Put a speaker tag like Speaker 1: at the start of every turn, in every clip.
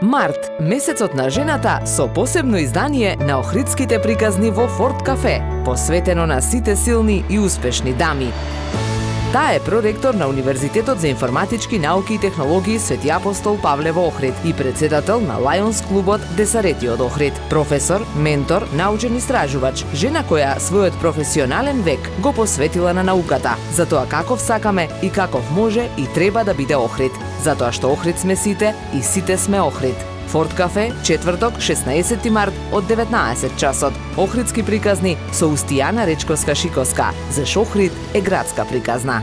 Speaker 1: Март, месецот на жената со посебно издание на Охридските приказни во Форт Кафе, посветено на сите силни и успешни дами. Таа е проректор на Универзитетот за информатички науки и технологии Свети Апостол Павле во Охрид и председател на Лајонс клубот Десарети од Охрид. Професор, ментор, научен истражувач, жена која својот професионален век го посветила на науката, за тоа каков сакаме и каков може и треба да биде Охрид. Затоа што Охрид сме сите и сите сме Охрид. Форт Кафе, четврток, 16 март од 19 часот. Охридски приказни со Устијана Речковска-Шиковска. Заш Охрид е градска приказна.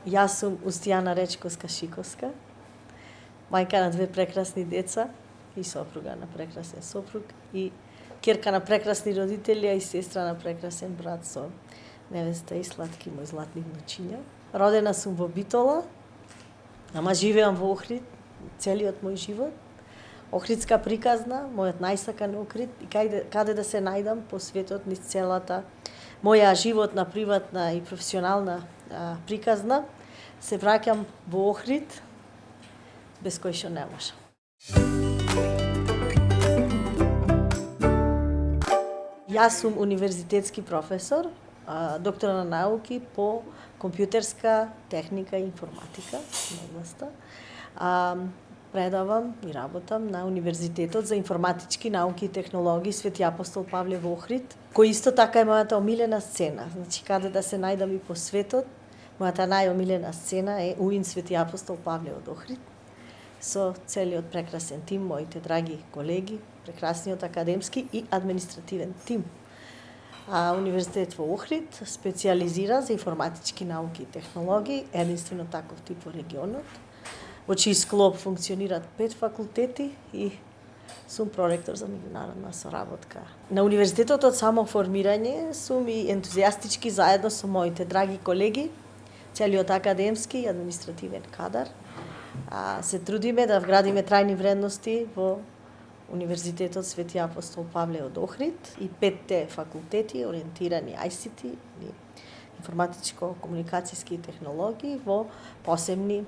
Speaker 2: Јас сум Устијана Речковска-Шиковска, мајка на две прекрасни деца и сопруга на прекрасен сопруг и ќерка на прекрасни родители и сестра на прекрасен брат со невеста и сладки мои златни внучиња. Родена сум во Битола, ама живеам во Охрид целиот мој живот. Охридска приказна, мојот најсакан Охрид и каде да се најдам по светот низ целата моја животна, приватна и професионална приказна, се враќам во Охрид без кој што не можам. Јас сум универзитетски професор, доктор на науки по компјутерска техника и информатика на областа. Предавам и работам на Универзитетот за информатички науки и технологии Свети Апостол Павле во Охрид, кој исто така е мојата омилена сцена. Значи, каде да се најдам и по светот, мојата најомилена сцена е УИН Свети Апостол Павле од Охрид, со целиот прекрасен тим, моите драги колеги, прекрасниот академски и административен тим. Универзитет во Охрид специализира за информатички науки и технологии, единствено таков тип во регионот, во чиј склоп функционираат 5 факултети и сум проректор за меѓународна соработка. На универзитетот од само формирање сум и ентузијастички заедно со моите драги колеги, целиот академски и административен кадар. Се трудиме да вградиме трајни вредности во Универзитетот Свети Апостол Павле од Охрид и 5 факултети ориентирани ICT или информатичко-комуникацијски технологии во посебни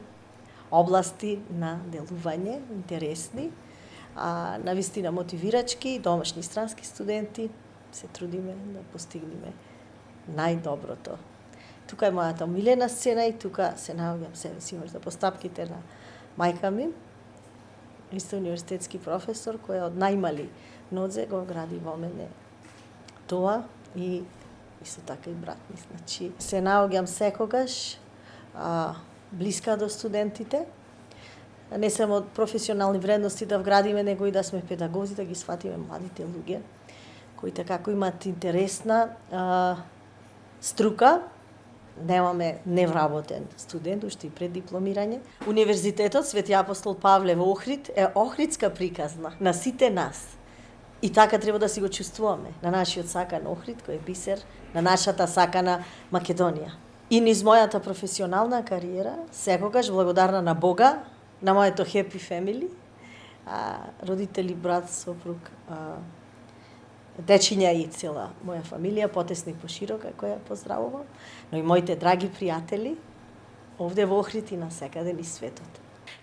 Speaker 2: области на делување, интересни, навистина мотивирачки, домашни и странски студенти. Се трудиме да постигнеме најдоброто. Тука е мојата омилена сцена и тука се наоѓам себе си можда по стапките на мајка ми, исто универзитетски професор, која од најмали нодзе го гради во мене тоа и исто така и брат ми. Значи, се наоѓам секогаш блиска до студентите, не само од професионални вредности да вградиме, него и да сме педагози, да ги сватиме младите луѓе, кои така имаат интересна струка. Немаме невработен студент, уште и пред дипломирање. Универзитетот Свети Апостол Павле во Охрид е охридска приказна на сите нас. И така треба да си го чувствуваме на нашиот сакан Охрид, кој е бисер на нашата сакана Македонија. И низ мојата професионална кариера, секогаш благодарна на Бога, на моето happy family, родители, брат, сопруг, дечиња и цела моја фамилија, потесна и поширока, која поздравувам, но и моите драги пријатели, овде во Охрид и насекаде низ светот.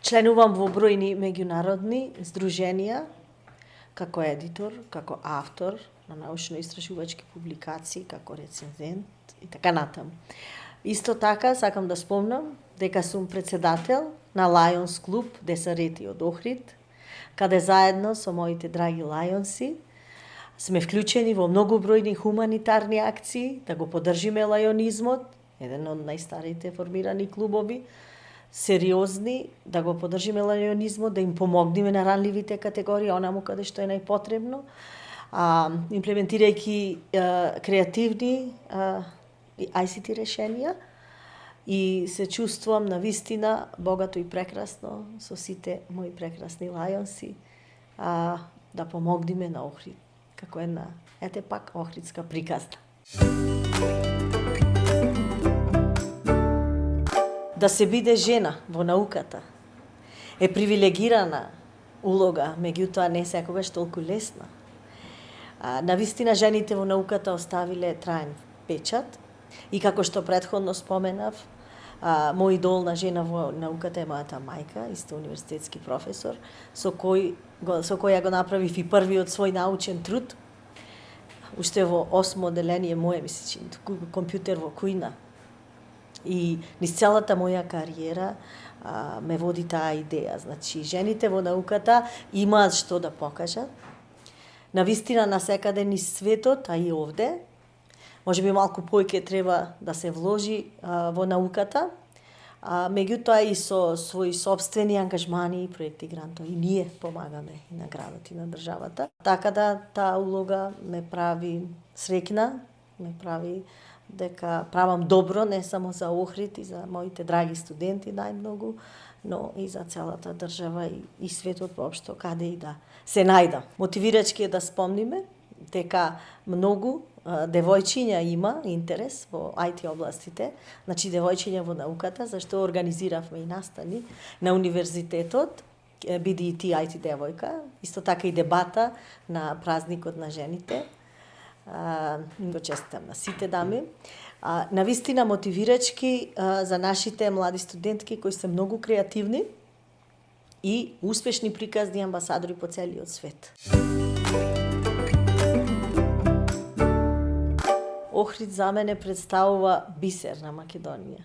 Speaker 2: Членувам во бројни меѓународни здруженија, како едитор, како автор на научно-истражувачки публикации, како рецензент и така натаму. Исто така, сакам да спомнам дека сум председател на Лајонс клуб Десарети од Охрид, каде заедно со моите драги лајонси сме вклучени во многу бројни хуманитарни акции, да го поддржиме лајонизмот, еден од најстарите формирани клубови, сериозни, да го поддржиме лајонизмот, да им помогнеме на ранливите категории, онаму каде што е најпотребно, имплементирајќи креативни ICT решенија и се чувствувам на вистина богато и прекрасно со сите мои прекрасни лајонси да помогнеме на Охрид, како една, ете пак, охридска приказна. Да се биде жена во науката е привилегирана улога, меѓутоа не секогаш толку лесна. Навистина жените во науката оставиле траен печат и како што претходно споменав, Мој идол на жена во науката е мојата мајка, исто универзитетски професор, со која го направив и првиот свој научен труд. Уште во 8 оделение мое, мислам, компјутер во кујна. И низ целата моја кариера ме води таа идеја. Значи, жените во науката имаат што да покажат. Навистина насекаде низ светот, а и овде, може би малку поиќе треба да се вложи во науката, меѓутоа и со своји собствени ангажмани и проекти грантови. И ние помагаме и на градот и на државата. Така да таа улога ме прави среќна, ме прави дека правам добро не само за Охрид и за моите драги студенти најмногу, но и за целата држава и светот воопшто, каде и да се најдам. Мотивирачки е да спомниме дека многу девојчиња има интерес во IT областите, значи девојчиња во науката, зашто организиравме и настани на универзитетот, биди и ти IT девојка, исто така и дебата на празникот на жените. Го честитам на сите дами. Навистина мотивирачки за нашите млади студентки кои се многу креативни и успешни приказни амбасадори по целиот свет. Охрид за мене представува бисер на Македонија.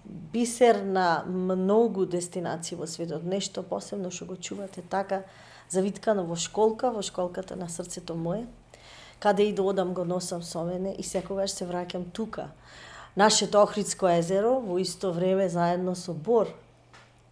Speaker 2: Бисер на многу дестинации во светот. Нешто посебно што го чувате така завиткано во школката на срцето мое. Каде и да одам го носам со мене и секогаш се враќам тука. Нашето Охридско езеро во исто време заедно со Бор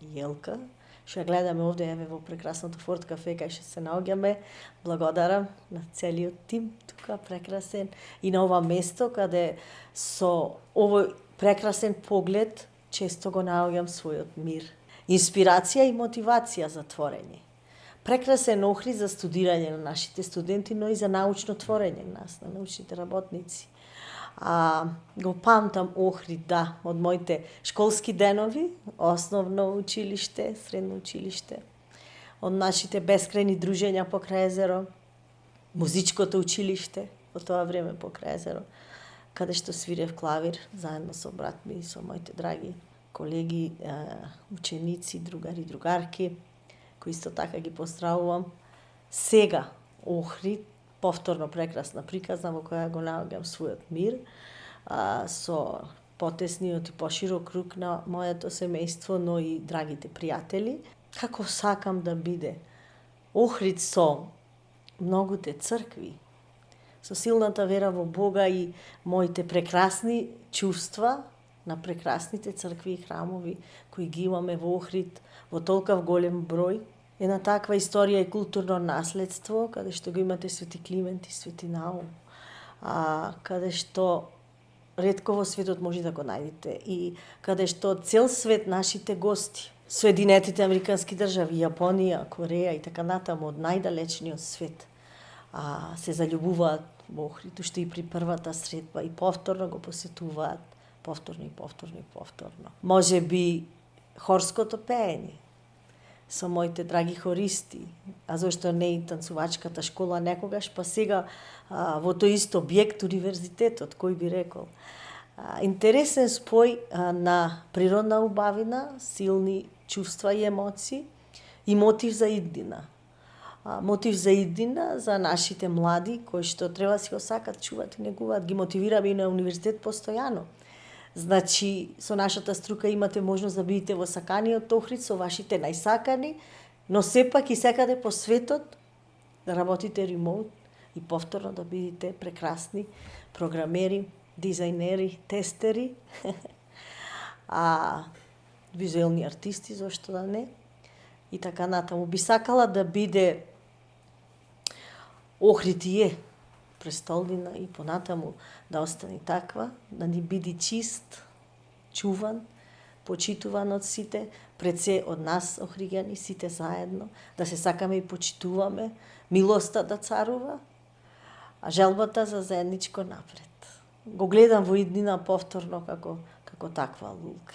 Speaker 2: и Елка, што ја гледаме овде еве во прекрасното Форт кафе кај што се наоѓаме. Благодарам на целиот тим тука прекрасен и на ова место каде со овој прекрасен поглед често го наоѓам својот мир. Инспирација и мотивација за творење. Прекрасен Охрид за студирање на нашите студенти, но и за научно творење на нас, на научните работници. Го памтам Охрид, да, од моите школски денови, основно училиште, средно училиште, од нашите бескрајни дружења покрај езеро, музичкото училиште, во тоа време покрај езеро, каде што свирев клавир, заедно со брат ми и со моите драги колеги, ученици, другари, другарки, кои исто така ги поздравувам. Сега Охрид, повторно прекрасна приказна во која го наоѓам својот мир, со потесниот и поширок круг на моето семејство, но и драгите пријатели. Како сакам да биде Охрид со многуте цркви, со силната вера во Бога и моите прекрасни чувства на прекрасните цркви и храмови кои ги имаме во Охрид во толков голем број. Една таква историја и културно наследство, каде што го имате Свети Климент и Свети Наум, каде што ретко во светот може да го најдете и каде што цел свет нашите гости, Соединетите Американски држави, Јапонија, Кореја и така натаму од најдалечниот свет, се заљубуваат во Охрид, уште и при првата средба и повторно го посетуваат, повторно. Може би хорското пеење, со моите драги хористи, а зошто не и танцувачката школа некогаш, па сега во тој исто објект универзитетот, кој би рекол. Интересен спој на природна убавина, силни чувства и емоции и мотив за иднина. Мотив за иднина за нашите млади, кои што треба да си го сакат, чуват и негуваат, ги мотивираме и на универзитет постојано. Значи, со нашата струка имате можност да бидете во саканиот Охрид со вашите најсакани, но сепак и секаде по светот да работите ремоут и повторно да бидете прекрасни програмери, дизајнери, тестери, визуелни артисти, зошто да не, и така натаму. Би сакала да биде Охрид и е престолнина и понатаму да остане таква, да ни биде чист, чуван, почитуван од сите, пред се од нас, охриѓани, сите заедно, да се сакаме и почитуваме, милоста да царува, а желбата за заедничко напред. Го гледам во иднина повторно како таква лука.